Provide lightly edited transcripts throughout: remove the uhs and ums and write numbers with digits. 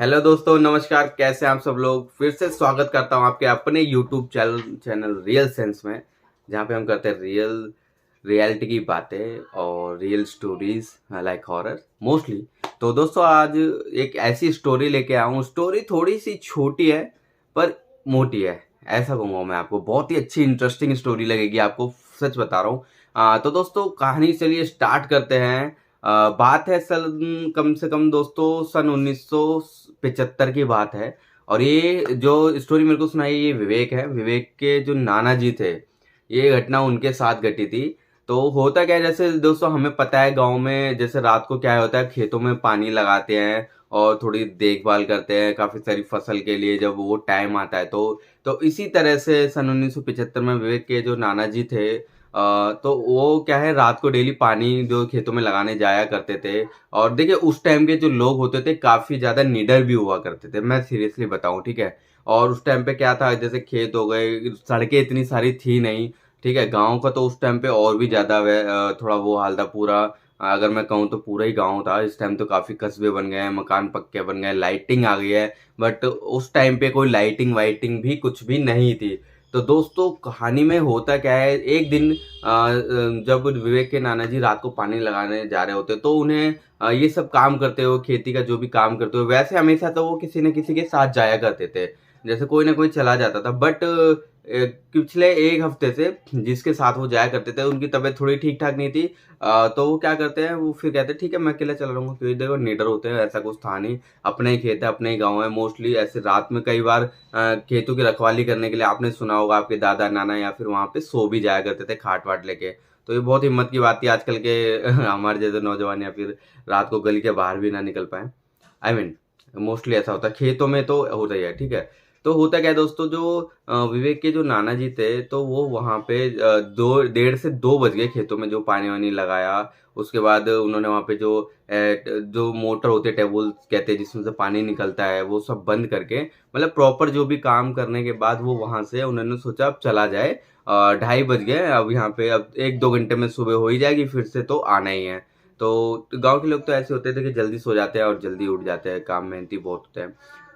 Hello दोस्तों, नमस्कार। कैसे हैं आप सब लोग। फिर से स्वागत करता हूं आपके अपने यूट्यूब चैनल रियल सेंस में, जहां पे हम करते हैं रियलिटी की बातें और real stories like horror mostly. तो दोस्तों, आज एक ऐसी स्टोरी लेके आया हूँ। स्टोरी थोड़ी सी छोटी है पर मोटी है, ऐसा कहूँगा मैं आपको। बहुत ही अच्छी इंटरेस्टिंग स्टोरी लगेगी आपको, सच बता रहा हूँ। तो दोस्तों, कहानी चलिए स्टार्ट करते हैं। बात है सन कम से कम दोस्तों सन 1975 की बात है। और ये जो स्टोरी मेरे को सुनाई ये विवेक है। विवेक के जो नाना जी थे, ये घटना उनके साथ घटी थी। तो होता क्या है, जैसे दोस्तों हमें पता है गांव में जैसे रात को क्या होता है, खेतों में पानी लगाते हैं और थोड़ी देखभाल करते हैं काफी सारी फसल के लिए जब वो टाइम आता है। तो इसी तरह से सन 1975 में विवेक के जो नाना जी थे, तो वो क्या है, रात को डेली पानी जो खेतों में लगाने जाया करते थे। और देखिए, उस टाइम के जो लोग होते थे काफी ज्यादा निडर भी हुआ करते थे, मैं सीरियसली बताऊं, ठीक है। और उस टाइम पे क्या था, जैसे खेत हो गए, सड़कें इतनी सारी थी नहीं, ठीक है। गांव का तो उस टाइम पे और भी ज्यादा थोड़ा वो हाल था पूरा। अगर मैं कहूँ तो पूरा ही गांव था। इस टाइम तो काफी कस्बे बन गए हैं, मकान पक्के बन गए, लाइटिंग आ गई है। बट उस टाइम पे कोई लाइटिंग वाइटिंग भी कुछ भी नहीं थी। तो दोस्तों, कहानी में होता क्या है, एक दिन जब विवेक के नाना जी रात को पानी लगाने जा रहे होते तो उन्हें ये सब काम करते हो, खेती का जो भी काम करते हो, वैसे हमेशा तो वो किसी न किसी के साथ जाया करते थे। जैसे कोई ना कोई चला जाता था। बट पिछले एक हफ्ते से जिसके साथ वो जाया करते थे उनकी तबीयत थोड़ी ठीक ठाक नहीं थी। तो वो क्या करते हैं, वो फिर कहते हैं ठीक है मैं अकेला चला रहूंगा, क्योंकि देखो निडर होते हैं, ऐसा कुछ था नहीं। अपने ही खेत है, अपने ही गाँव है। मोस्टली ऐसे रात में कई बार खेतों की रखवाली करने के लिए आपने सुना होगा, आपके दादा नाना या फिर वहां पे सो भी जाया करते थे खाट वाट लेके। तो ये बहुत हिम्मत की बात थी आजकल के हमारे जैसे नौजवान, या फिर रात को गली के बाहर भी ना निकल पाए। आई मीन मोस्टली ऐसा होता है, खेतों में तो होता ही है, ठीक है। तो होता क्या है दोस्तों, जो विवेक के जो नाना जी थे, तो वो वहां पे 1:30 से 2 बज गए खेतों में जो पानी वानी लगाया। उसके बाद उन्होंने वहां पे जो मोटर होते हैं, टेबुल कहते हैं, जिसमें से पानी निकलता है, वो सब बंद करके, मतलब प्रॉपर जो भी काम करने के बाद वो वहां से उन्होंने सोचा अब चला जाए। 2:30 बज गए, अब यहाँ पे अब 1-2 घंटे में सुबह हो ही जाएगी, फिर से तो आना ही है। तो गांव के लोग तो ऐसे होते थे कि जल्दी सो जाते हैं और जल्दी उठ जाते हैं, काम मेहनती बहुत होते हैं।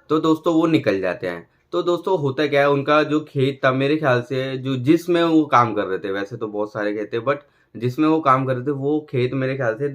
तो दोस्तों वो निकल जाते हैं। तो दोस्तों होता क्या है, उनका जो खेत था मेरे ख्याल से, जो जिसमें वो काम कर रहे थे, वैसे तो बहुत सारे खेत थे बट जिसमें वो काम कर रहे थे वो खेत मेरे ख्याल से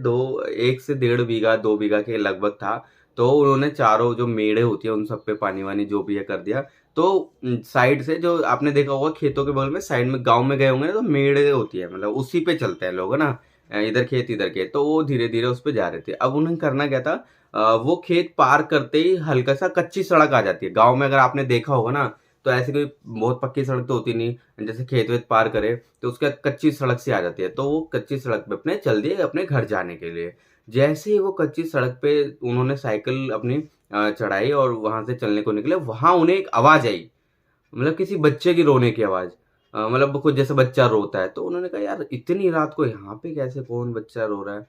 1 से 1.5 बीघा 2 बीघा के लगभग था। तो उन्होंने चारों जो मेढ़े होती है उन सब पे पानी वानी जो भी है कर दिया। तो साइड से जो आपने देखा होगा खेतों के बगल में साइड में गांव में गए होंगे ना, तो मेढ़े होती है, मतलब उसी पे चलते हैं लोग, है ना। इधर खेत इधर खेत, तो वो धीरे धीरे उस पे जा रहे थे। अब उन्हें करना क्या था, वो खेत पार करते ही हल्का सा कच्ची सड़क आ जाती है। गांव में अगर आपने देखा होगा ना, तो ऐसे कोई बहुत पक्की सड़क तो होती नहीं, जैसे खेत वेत पार करे तो उसके बाद कच्ची सड़क से आ जाती है। तो वो कच्ची सड़क पे अपने चल दिए अपने घर जाने के लिए। जैसे ही वो कच्ची सड़क पे उन्होंने साइकिल अपनी चढ़ाई और वहां से चलने को निकले, वहां उन्हें एक आवाज आई, मतलब किसी बच्चे की रोने की आवाज। मतलब कुछ जैसे बच्चा रोता है। तो उन्होंने कहा यार इतनी रात को यहाँ पे कैसे, कौन बच्चा रो रहा है।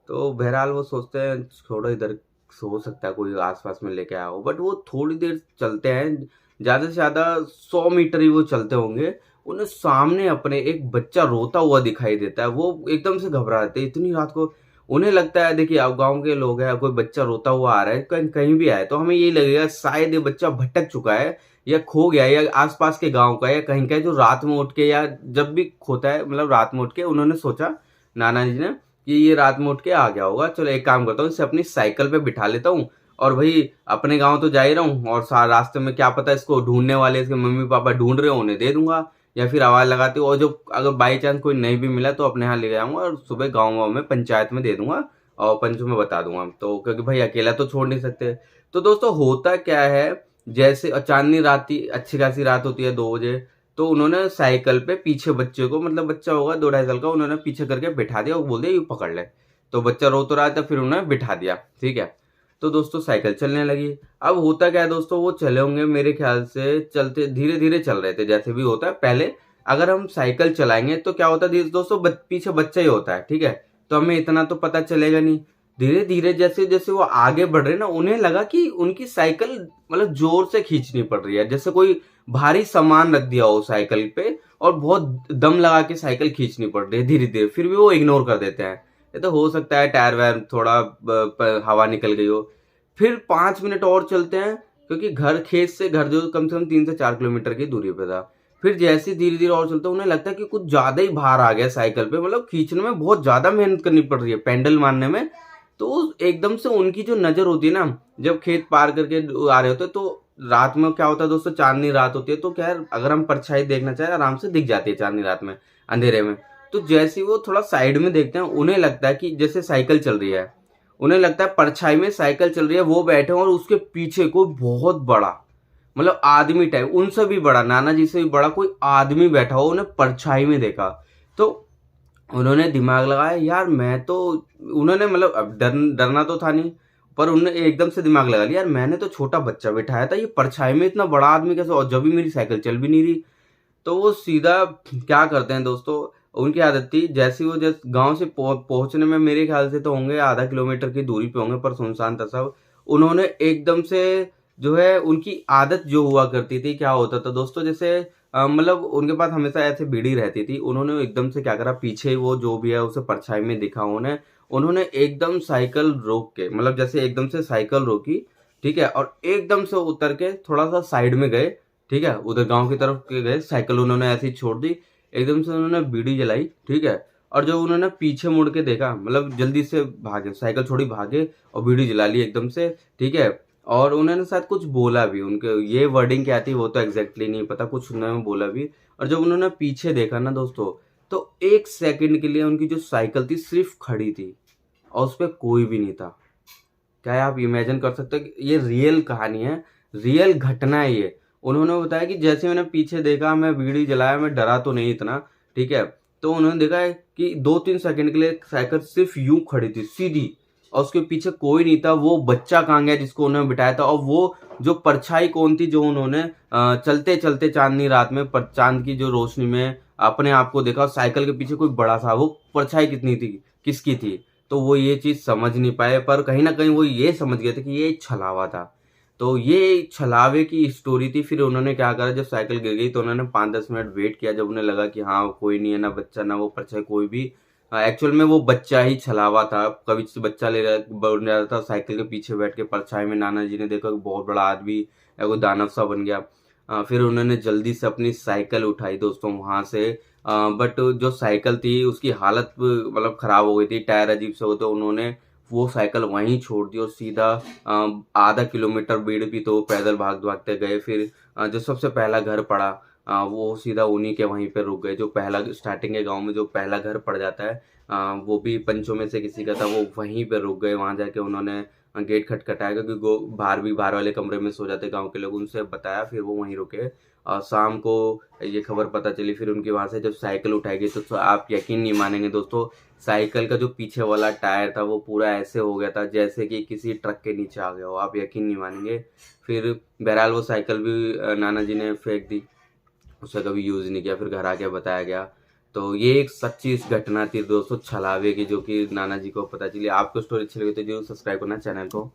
तो बहरहाल वो सोचते हैं छोड़ो इधर, हो सकता है कोई आसपास में लेके आया हो। बट वो थोड़ी देर चलते हैं, ज्यादा से ज्यादा 100 मीटर ही वो चलते होंगे। उन्हें सामने अपने एक बच्चा रोता हुआ दिखाई देता है। वो एकदम से घबरा जाते हैं, इतनी रात को उन्हें लगता है, देखिए अब गांव के लोग हैं, कोई बच्चा रोता हुआ आ रहा है कहीं कहीं भी आए तो हमें यही लगेगा शायद ये बच्चा भटक चुका है या खो गया है, या आसपास के गांव का या कहीं का है, जो रात में उठ के या जब भी खोता है, मतलब रात में उठ के उन्होंने सोचा, नाना जी ने, कि ये रात में उठ के आ गया होगा। चलो एक काम करता हूँ, इसे अपनी साइकिल पे बिठा लेता हूँ और भाई अपने गांव तो जा ही रहा हूँ, और रास्ते में क्या पता इसको ढूंढने वाले इसके मम्मी पापा ढूंढ रहे हो उन्हें दे दूंगा, या फिर आवाज लगाती हूँ, और जो अगर बाई चांस कोई नहीं भी मिला तो अपने यहाँ ले जाऊंगा और सुबह गाँव में पंचायत में दे दूंगा और पंचों में बता दूंगा। तो क्योंकि भाई अकेला तो छोड़ नहीं सकते। तो दोस्तों होता क्या है, जैसे चांदनी रात थी, अच्छी खासी रात होती है 2 बजे। तो उन्होंने साइकिल पे पीछे बच्चे को, मतलब बच्चा होगा 2-2.5 साल का, उन्होंने पीछे करके बिठा दिया और बोल दिया यू पकड़ ले। तो बच्चा रो तो रहा था, फिर उन्होंने बिठा दिया, ठीक है। तो दोस्तों साइकिल चलने लगी। अब होता क्या है दोस्तों, वो चले होंगे मेरे ख्याल से, चलते धीरे धीरे चल रहे थे जैसे भी होता है पहले। अगर हम साइकिल चलाएंगे तो क्या होता है दोस्तों, पीछे बच्चा ही होता है, ठीक है। तो हमें इतना तो पता चलेगा नहीं। धीरे धीरे जैसे जैसे वो आगे बढ़ रहे ना, उन्हें लगा कि उनकी साइकिल मतलब जोर से खींचनी पड़ रही है, जैसे कोई भारी सामान रख दिया हो साइकिल पे और बहुत दम लगा के साइकिल खींचनी पड़ रही है धीरे धीरे। फिर भी वो इग्नोर कर देते हैं, ये तो हो सकता है टायर वायर थोड़ा हवा निकल गई हो। फिर 5 मिनट और चलते हैं, क्योंकि घर खेत से घर जो कम से कम 3 से 4 किलोमीटर की दूरी पे था। फिर जैसे धीरे धीरे और चलते उन्हें लगता है कि कुछ ज्यादा ही भार आ गया साइकिल पे, मतलब खींचने में बहुत ज्यादा मेहनत करनी पड़ रही है पेंडल मारने में। तो एकदम से उनकी जो नजर होती है ना, जब खेत पार करके आ रहे होते हैं, तो रात में क्या होता है दोस्तों, चांदनी रात होती है, तो क्या है, अगर हम परछाई देखना चाहे आराम से दिख जाती है चांदनी रात में, अंधेरे में। तो जैसे ही वो थोड़ा साइड में देखते हैं, उन्हें लगता है कि जैसे साइकिल चल रही है, उन्हें लगता है परछाई में साइकिल चल रही है, वो बैठे हैं और उसके पीछे कोई बहुत बड़ा, मतलब आदमी टाइप, उनसे भी बड़ा, नाना जी से भी बड़ा कोई आदमी बैठा हो, उन्हें परछाई में देखा। तो उन्होंने दिमाग लगाया, यार मैं तो, उन्होंने मतलब अब डरना तो था नहीं, पर उन्होंने एकदम से दिमाग लगा लिया, यार मैंने तो छोटा बच्चा बिठाया था, ये परछाई में इतना बड़ा आदमी कैसे, और जब भी मेरी साइकिल चल भी नहीं रही। तो वो सीधा क्या करते हैं दोस्तों, उनकी आदत थी, जैसे वो जैसे गांव से पहुंचने में मेरे ख्याल से तो होंगे आधा किलोमीटर की दूरी पे होंगे, पर सुनसान था सब। उन्होंने एकदम से, जो है उनकी आदत जो हुआ करती थी, क्या होता था दोस्तों, जैसे मतलब उनके पास हमेशा ऐसे बीड़ी रहती थी, उन्होंने एकदम से क्या करा, पीछे वो जो भी है उसे परछाई में दिखा उन्हें, उन्होंने एकदम साइकिल रोक के, मतलब जैसे एकदम से साइकिल रोकी, ठीक है, और एकदम से उतर के थोड़ा सा साइड में गए, ठीक है, उधर गांव की तरफ के गए, साइकिल उन्होंने ऐसे ही छोड़ दी, एकदम से उन्होंने बीड़ी जलाई, ठीक है, और जब उन्होंने पीछे मुड़ के देखा, मतलब जल्दी से भागे, साइकिल छोड़ी भागे और बीड़ी जला ली एकदम से, ठीक है। और उन्होंने शायद कुछ बोला भी, उनके ये वर्डिंग क्या थी वो तो एग्जैक्टली नहीं पता, कुछ उन्होंने बोला भी। और जब उन्होंने पीछे देखा ना दोस्तों, तो 1 सेकंड के लिए उनकी जो साइकिल थी सिर्फ खड़ी थी और उस पर कोई भी नहीं था। क्या आप इमेजिन कर सकते हो कि ये रियल कहानी है, रियल घटना है ये। उन्होंने बताया कि जैसे मैंने पीछे देखा, मैं बीड़ी जलाया, मैं डरा तो नहीं इतना, ठीक है, तो उन्होंने देखा है कि 2-3 सेकंड के लिए साइकिल सिर्फ यूं खड़ी थी सीधी, और उसके पीछे कोई नहीं था। वो बच्चा कहाँ गया जिसको उन्होंने बिठाया था, और वो जो परछाई कौन थी जो उन्होंने चलते चलते चांदनी रात में पर चांद की जो रोशनी में अपने आप को देखा, और साइकिल के पीछे कोई बड़ा सा, वो परछाई कितनी थी, किसकी थी। तो वो ये चीज समझ नहीं पाए, पर कहीं ना कहीं वो ये समझ गए थे कि ये एक छलावा था। तो ये छलावे की स्टोरी थी। फिर उन्होंने क्या करा, जब साइकिल गिर गई तो उन्होंने 5-10 मिनट वेट किया, जब उन्हें लगा कि हाँ कोई नहीं है, ना बच्चा ना वो परछाई कोई भी, एक्चुअल में वो बच्चा ही छलावा था, कभी से बच्चा ले बन रहा था साइकिल के पीछे बैठ के परछाई में। नाना जी ने देखा कि बहुत बड़ा आदमी या कोई दानव सा बन गया। फिर उन्होंने जल्दी से अपनी साइकिल उठाई दोस्तों वहां से, बट जो साइकिल थी उसकी हालत मतलब खराब हो गई थी, टायर अजीब से होते, उन्होंने वो साइकिल वहीं छोड़ दी और सीधा आधा किलोमीटर बीड़ भी तो पैदल भाग भागते गए। फिर जो सबसे पहला घर पड़ा, वो सीधा उन्हीं के वहीं पे रुक गए, जो पहला स्टार्टिंग के गांव में जो पहला घर पड़ जाता है, वो भी पंचों में से किसी का था, वो वहीं पे रुक गए। वहां जाके उन्होंने गेट खटखटाया, क्योंकि बाहर वाले कमरे में सो जाते गांव के लोग, उनसे बताया, फिर वो वहीं रुके। शाम को ये खबर पता चली, फिर उनकी वहां से जब साइकिल उठाई गई, तो आप यकीन नहीं मानेंगे दोस्तों, साइकिल का जो पीछे वाला टायर था वो पूरा ऐसे हो गया था जैसे कि किसी ट्रक के नीचे आ गया हो, आप यकीन नहीं मानेंगे। फिर बहरहाल वो साइकिल भी नाना जी ने फेंक दी, उसे कभी यूज नहीं किया, फिर घर आके बताया गया। तो ये एक सच्ची इस घटना थी दोस्तों छलावे की, जो कि नाना जी को पता चली। आपको स्टोरी अच्छी लगी तो जरूर सब्सक्राइब करना चैनल को।